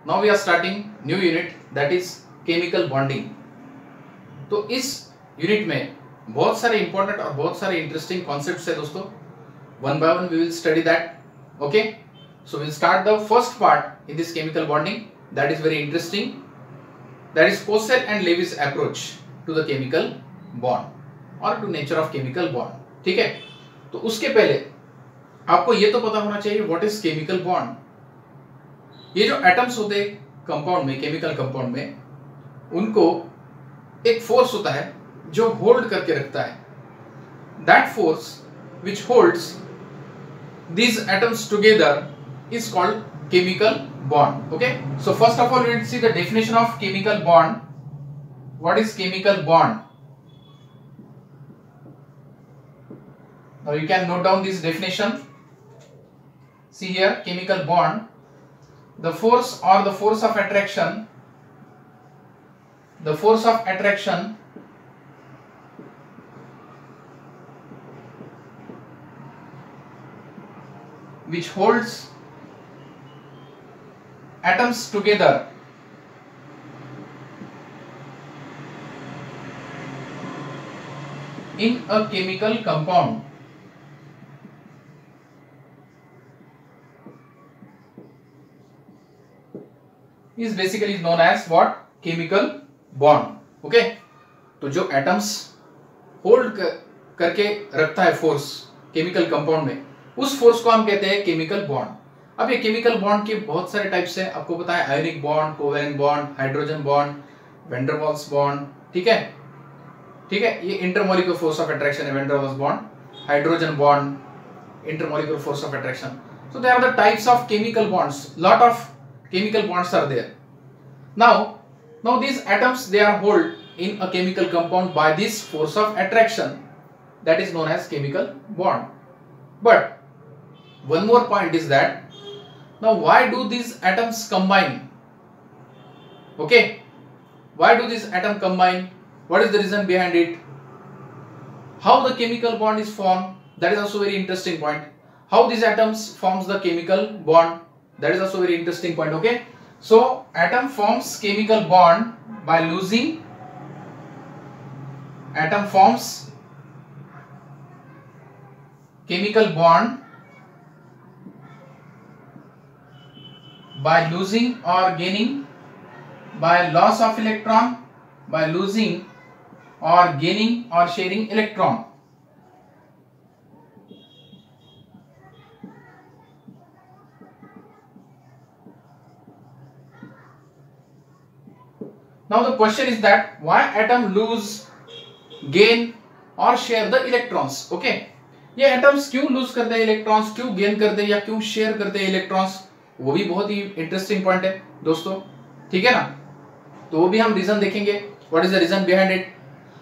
Now we are starting new unit that is chemical bonding. तो इस unit में बहुत सारे इंपॉर्टेंट और बहुत सारे इंटरेस्टिंग कॉन्सेप्ट्स है दोस्तों। One by one we will study that. Okay, so will start the first part in this chemical bonding that is very interesting, that is Kossel and Lewis approach to the chemical bond और to nature of chemical bond. ठीक है, तो उसके पहले आपको ये तो पता होना चाहिए व्हाट इज केमिकल बॉन्ड। ये जो एटम्स होते हैं कंपाउंड में, केमिकल कंपाउंड में, उनको एक फोर्स होता है जो होल्ड करके रखता है। That force which holds these atoms together is called chemical bond. Okay, so first of all we will see the definition of chemical bond. What is chemical bond? Now you can note down this definition. See here, chemical bond, the force or the force of attraction, the force of attraction which holds atoms together in a chemical compound is basically known as what? Chemical bond. Okay, तो जो atoms hold करके रखता है force chemical compound में, उस force को हम कहते हैं केमिकल बॉन्ड। अब ये केमिकल बॉन्ड के बहुत सारे टाइप्स हैं, आपको पता है ionic bond, covalent bond, hydrogen bond, van der Waals bond. ठीक है, ठीक है, ये इंटरमॉलिक्यूलर फोर्स ऑफ अट्रैक्शन है, van der Waals bond, hydrogen bond, intermolecular force of attraction. So they are the types of chemical bonds, lot of chemical bonds are there. Now these atoms, they are held in a chemical compound by this force of attraction that is known as chemical bond. But one more point is that now why do these atoms combine? Okay, why do these atoms combine? What is the reason behind it? How the chemical bond is formed? That is also very interesting point. How these atoms forms the chemical bond? That is also very interesting point. Okay, so atom forms chemical bond by losing, atom forms chemical bond by losing or gaining, by loss of electron, by losing or gaining or sharing electron. Now the question is that why atom lose, gain or share the electrons? Okay, ये atoms क्यों loose करते हैं electrons, क्यों gain करते हैं या क्यों share करते हैं इलेक्ट्रॉन्स, वो भी बहुत ही इंटरेस्टिंग पॉइंट है दोस्तों। ठीक है ना, तो वो भी हम रीजन देखेंगे, what is the reason behind it.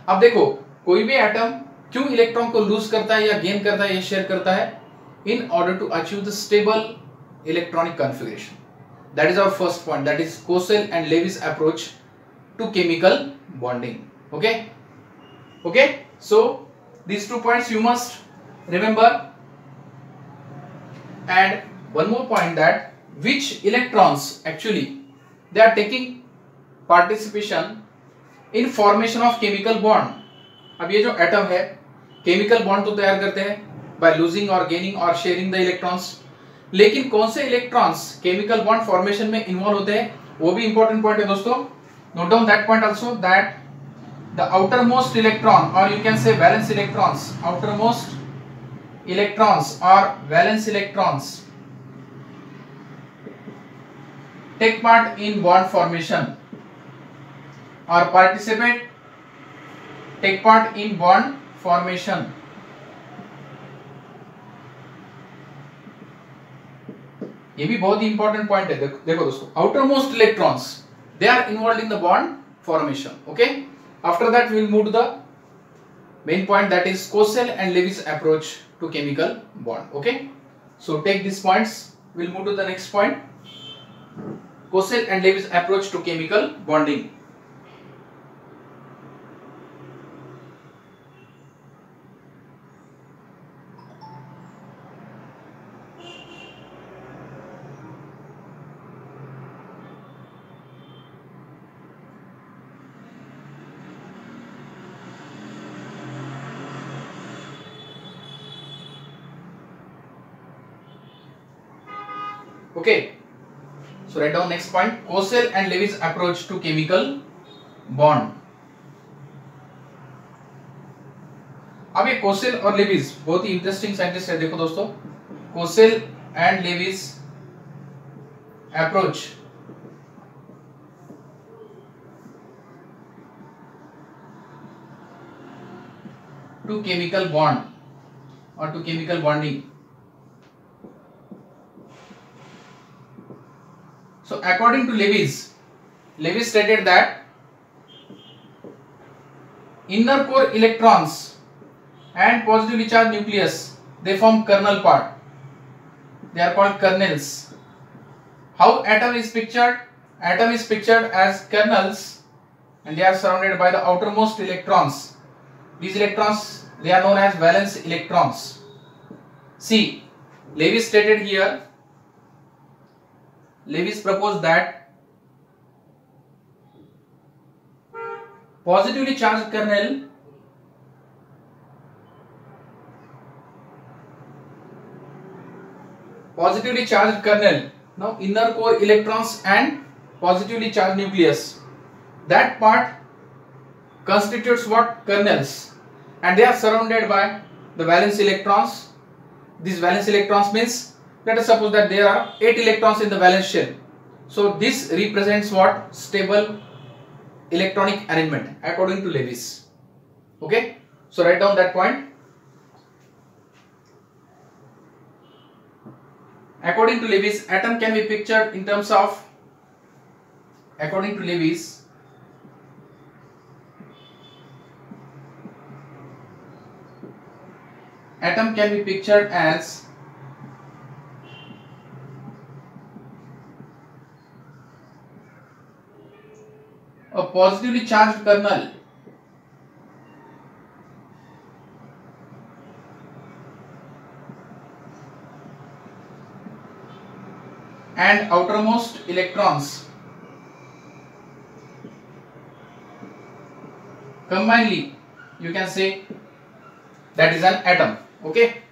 अब देखो, कोई भी एटम क्यों इलेक्ट्रॉन को लूज करता है या गेन करता है या शेयर करता है, in order to achieve the stable electronic configuration. That is our first point, that is Kossel and Lewis approach to chemical bonding. Okay, so these 2 points you must remember. And one more point, that which electrons actually they are taking participation in formation of chemical bond. अब ये जो atom है chemical bond तो तैयार करते हैं by losing or gaining or sharing the electrons, लेकिन कौन से इलेक्ट्रॉन्स केमिकल बॉन्ड फॉर्मेशन में इन्वॉल्व होते हैं, वो भी इंपॉर्टेंट पॉइंट है दोस्तों। Note down that point also, that the outermost electron, or you can say valence electrons, outermost electrons or valence electrons take part in bond formation or participate, take part in bond formation. ये भी बहुत ही important point है। देखो दोस्तों, outermost electrons, they are involved in the bond formation. Okay, after that we will move to the main point, that is Kossel and Lewis approach to chemical bond. Okay, so take these points, we will move to the next point, Kossel and Lewis approach to chemical bonding. Okay, so write down next point, Cosell and Lewis approach to chemical bond. अब ये Kossel और Levi's बहुत ही interesting scientist है. देखो दोस्तों, Kossel and Lewis approach to chemical bond और to chemical bonding. So according to Lewis stated that inner core electrons and positively charged nucleus, they form kernel part. They are called kernels. How atom is pictured? Atom is pictured as kernels, and they are surrounded by the outermost electrons. These electrons, they are known as valence electrons. See, Lewis stated here, Lewis proposed that positively charged kernel now inner core electrons and positively charged nucleus, that part constitutes what? Kernels, and they are surrounded by the valence electrons. These valence electrons means, let us suppose that there are 8 electrons in the valence shell. So this represents what? Stable electronic arrangement according to Lewis. Okay, so write down that point. According to Lewis, atom can be pictured in terms of, according to Lewis, atom can be pictured as a positively charged kernel and outermost electrons combinedly, you can say that is an atom. Okay,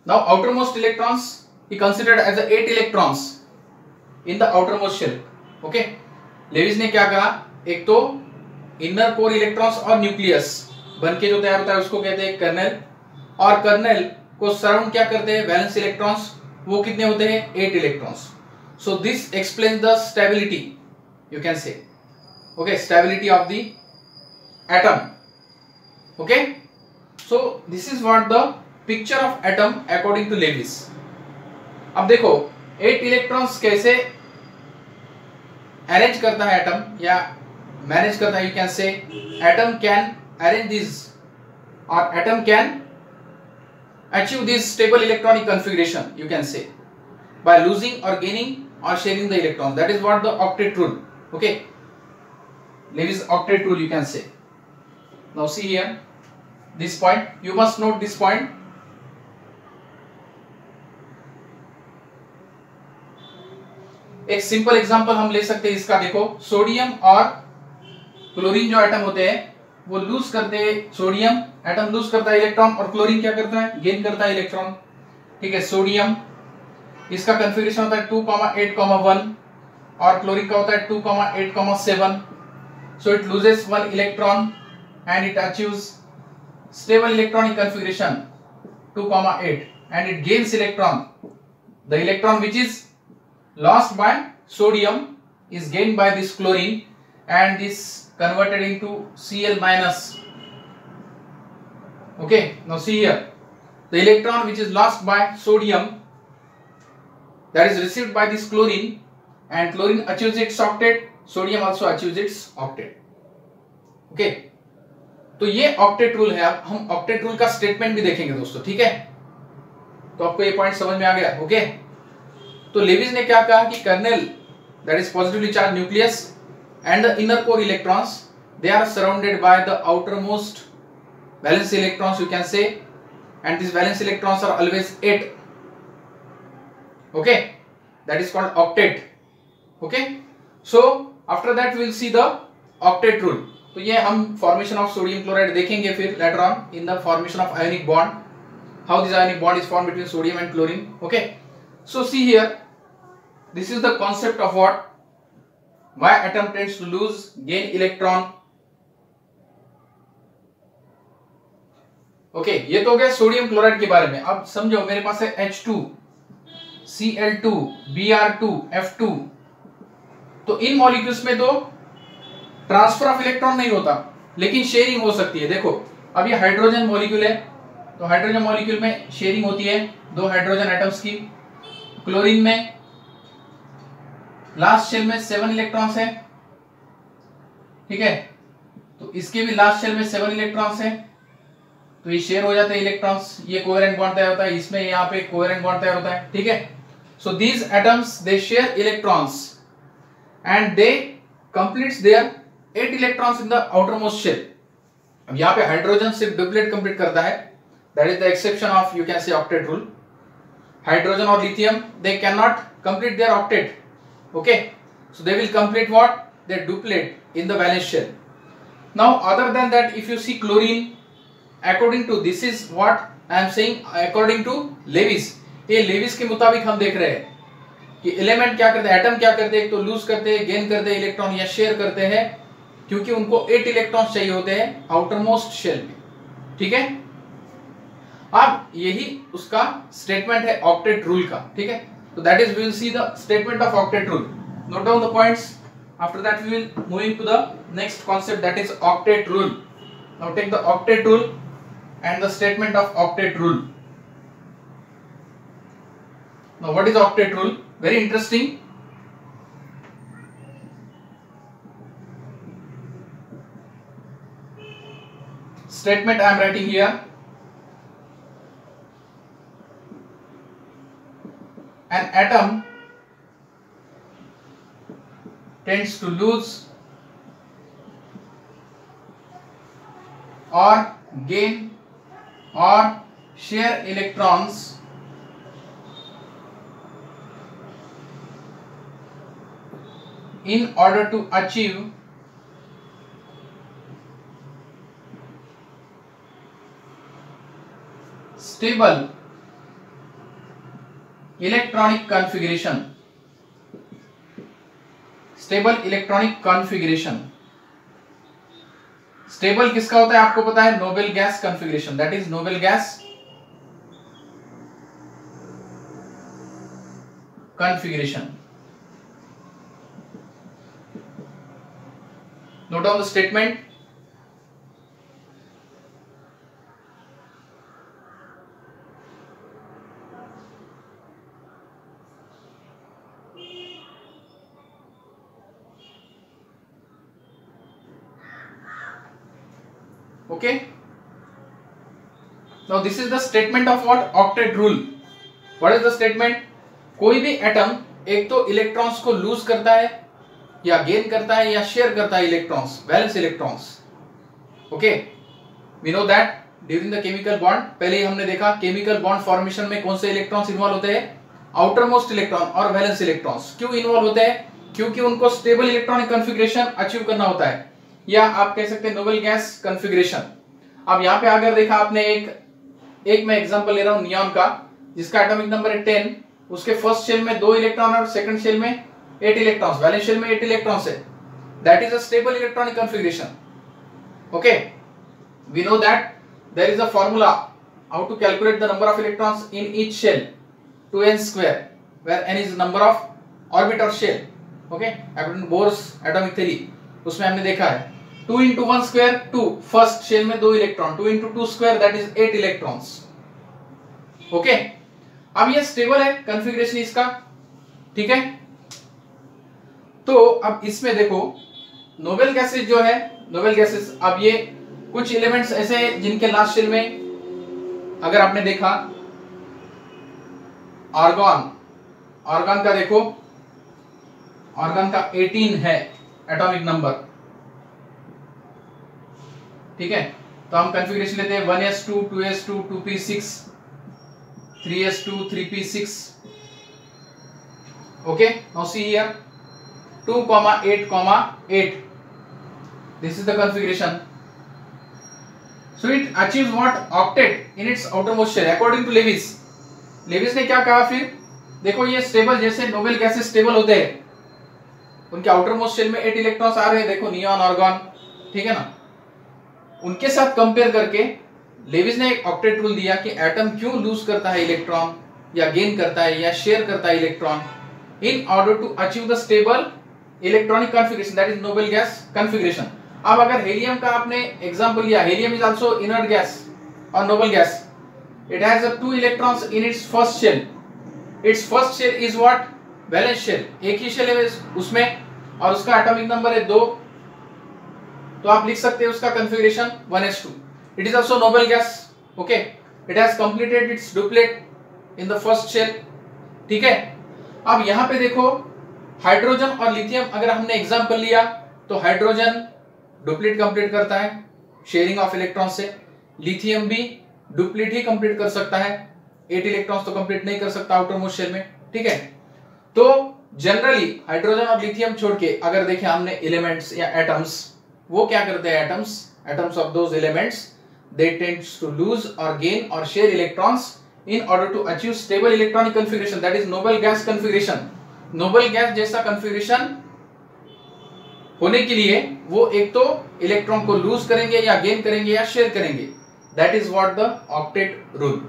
now outermost electrons he considered as the 8 electrons in the outermost shell. Okay, Lewis ने क्या कहा, एक तो inner core electrons और nucleus बनके जो तैयार होता है उसको कहते हैं कर्नेल, और कर्नेल को सराउंड क्या करते हैं? Valence electrons. वो कितने होते हैं? 8 electrons. So this explains the stability, you can say, okay, stability of the atom. Okay, so this is what the picture of atom according to Lewis. अब देखो 8 इलेक्ट्रॉन्स कैसे अरेंज करता है एटम या मैनेज करता है, you can say atom can arrange this और atom can achieve this stable electronic configuration, you can say, by losing or gaining or sharing the electrons. That is what the octet rule. Okay, Lewis octet rule, you can say. Now see here this point, you must note this point. एक simple example हम ले सकते हैं इसका. देखो, sodium और chlorine जो atom होते हैं वो लूज करते हैं, सोडियम एटम लूज करता है इलेक्ट्रॉन और क्लोरीन क्या करता है? गेन करता है इलेक्ट्रॉन. ठीक है, सोडियम इसका कन्फिगरेशन होता है 2,8,1 और क्लोरीन का होता है 2,8,7. So it loses 1 electron and it achieves stable electronic configuration 2,8 and it gains electron. The electron which is lost by sodium is gained by this chlorine and this converted into Cl minus. Okay, now see here, the electron which is lost by sodium, that is received by this chlorine, and chlorine achieves its octet, sodium also achieves its octet. Okay, तो ये octet rule है. अब हम octet rule का statement भी देखेंगे दोस्तों. ठीक है, तो आपको ये पॉइंट समझ में आ गया. ओके, तो लेविस ने क्या कहा कि kernel, that is positively charged nucleus, and the inner core electrons, they are surrounded by the outermost valence electrons, you can say, and these valence electrons are always 8. Okay, that is called octet. Okay, so after that we will see the octet rule. तो ये हम formation of sodium chloride देखेंगे फिर later on in the formation of ionic bond. how this ionic bond is formed between sodium and chlorine. Okay, so see here, this is the concept of what, why atom tends to lose, gain electron. Okay ये तो हो गया sodium chloride के बारे में। अब समझो मेरे पास है H2 Cl2 Br2 F2, तो इन मॉलिक्यूल्स में तो ट्रांसफर ऑफ इलेक्ट्रॉन नहीं होता, लेकिन शेयरिंग हो सकती है। देखो अब ये हाइड्रोजन मॉलिक्यूल है, तो हाइड्रोजन मॉलिक्यूल में शेयरिंग होती है दो हाइड्रोजन एटम्स की। क्लोरीन में लास्ट शेल में 7 इलेक्ट्रॉन्स है, ठीक है, तो इसके भी लास्ट शेल में 7 इलेक्ट्रॉन्स है, तो ये शेयर हो जाते हैं इलेक्ट्रॉन्स, ये कोवेलेंट बॉन्ड तैयार होता है, इसमें यहाँ पे कोवेलेंट बॉन्ड तैयार होता है, ठीक है। So these atoms they share electrons and they completes their 8 electrons in the outer most shell. अब यहाँ पे हाइड्रोजन सिर्फ डुप्लेट कंप्लीट करता है, that is the exception of you can say octet rule. Hydrogen और lithium they can not complete their octet, okay, so they will complete what, they duplet in the valence shell. Now other than that if you see chlorine, according to this is what I am saying, according to Lewis, ये Levi's के मुताबिक हम देख रहे हैं कि element क्या करते हैं, एटम क्या करते हैं, एक तो लूज करते हैं, गेन करते हैं इलेक्ट्रॉन या शेयर करते हैं, क्योंकि उनको 8 इलेक्ट्रॉन्स चाहिए होते हैं आउटर मोस्ट शेल में, ठीक है। अब यही उसका स्टेटमेंट है ऑक्टेट रूल का, ठीक है। तो that is we will see the statement of octet rule, note down the points, after that we will moving to the next concept that is octet rule. Now take the octet rule and the statement of octet rule. Now what is octet rule? Very interesting. Statement I am writing here. An atom tends to lose or gain or share electrons in order to achieve stable electronic configuration. Stable electronic configuration. Stable किसका होता है आपको पता है, noble gas configuration, that is noble gas configuration. Note down the statement. Okay, now this is the statement of what, octet rule. What is the statement? कोई भी atom एक तो इलेक्ट्रॉन्स को लूज करता है या गेन करता है या शेयर करता है electrons, valence electrons, okay. We know that during the chemical bond, पहले ही हमने देखा केमिकल बॉन्ड फॉर्मेशन में कौन से इलेक्ट्रॉन्स इन्वॉल्व होते हैं, आउटर मोस्ट इलेक्ट्रॉन और वैलेंस इलेक्ट्रॉन्स। क्यों इन्वॉल्व होते हैं, क्योंकि उनको स्टेबल इलेक्ट्रॉनिक कॉन्फ़िगरेशन अचीव करना होता है, या आप कह सकते हैं नोबल गैस कॉन्फ़िगरेशन। अब यहाँ पे अगर देखा आपने एक मैं एग्जांपल ले रहा हूँ नियॉन का, जिसका एटॉमिक नंबर है 10, उसके फर्स्ट शेल में 2 इलेक्ट्रॉन और सेकंड शेल में 8 इलेक्ट्रॉन्स, वैलेंस शेल में 8 इलेक्ट्रॉन्स है, that is a stable electronic configuration, okay. We know that there is a formula how to calculate the number of electrons in each shell, 2n², where n is number of orbit और shell, okay. According to Bohr's atomic theory, उसमें हमने देखा है 2 into 1² 2, first shell में 2 electron, 2 into 2² that is 8 electrons, okay. अब ये stable है configuration इसका, ठीक है। तो अब इसमें देखो नोबल गैसेस जो है, नोबल गैसेस, अब ये कुछ एलिमेंट्स ऐसे हैं जिनके लास्ट शेल में अगर आपने देखा आर्गॉन, आर्गॉन का देखो, आर्गॉन का 18 है एटॉमिक नंबर, ठीक है। तो हम कॉन्फ़िगरेशन लेते हैं 1s2 2s2 2p6 3s2 3p6, okay. Now see here 2, 8, 8, this is the configuration, So it achieves what? Octet in its outermost shell according to Lewis. Lewis ने क्या कहा फिर? देखो ये स्टेबल, जैसे नोबेल गैसेस स्टेबल होते हैं, उनके आउटर मोस्ट शेल में 8 इलेक्ट्रॉन्स आ रहे हैं, देखो नियॉन, आर्गन, ठीक है ना। उनके साथ कंपेयर करके लेविस ने एक ऑक्टेट रूल दिया कि एटम क्यों लूज करता है इलेक्ट्रॉन या गेन करता है या शेयर करता है electron in order to achieve the stable electronic configuration, that is noble gas configuration. अब अगर हेलियम का आपने एग्जांपल लिया, helium is also inert gas और noble gas. It has 2 electrons in its first shell. Its first shell is what? Valence shell, एक ही shell है उसमें और उसका एटॉमिक नंबर है 2, तो आप लिख सकते हैं उसका configuration 1s2। It is also noble gas, okay. It has completed its duplet in the first shell, ठीक है। अब यहां पे देखो हाइड्रोजन और लिथियम अगर हमने एग्जांपल लिया तो हाइड्रोजन डुप्लीट कंप्लीट करता है शेयरिंग ऑफ इलेक्ट्रॉन से, लिथियम भी डुप्लीट ही कंप्लीट कर सकता है, 8 इलेक्ट्रॉन्स तो कंप्लीट नहीं कर सकता आउटर मोस्ट शेल में, ठीक है। तो जनरली हाइड्रोजन और लिथियम छोड़ के अगर देखें हमने एलिमेंट्स या एटम्स, वो क्या करते हैं? Atoms of those elements they tends to lose or gain or share electrons in order to achieve stable electronic configuration, that is noble gas configuration। noble gas जैसा configuration होने के लिए वो एक तो इलेक्ट्रॉन को लूज करेंगे या गेन करेंगे या शेयर करेंगे, that is what the octet rule,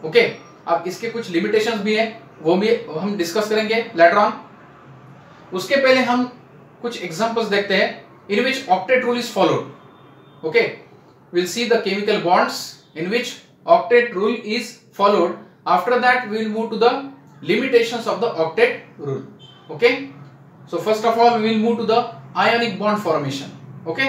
okay। अब इसके कुछ लिमिटेशंस भी हैं, वो भी हम डिस्कस करेंगे later on। उसके पहले हम कुछ एग्जांपल्स देखते हैं in which octet rule is followed, okay। we'll see the chemical bonds in which octet rule is followed. After that we will move to the limitations of the octet rule, okay। So first of all we will move to the ionic bond formation, okay।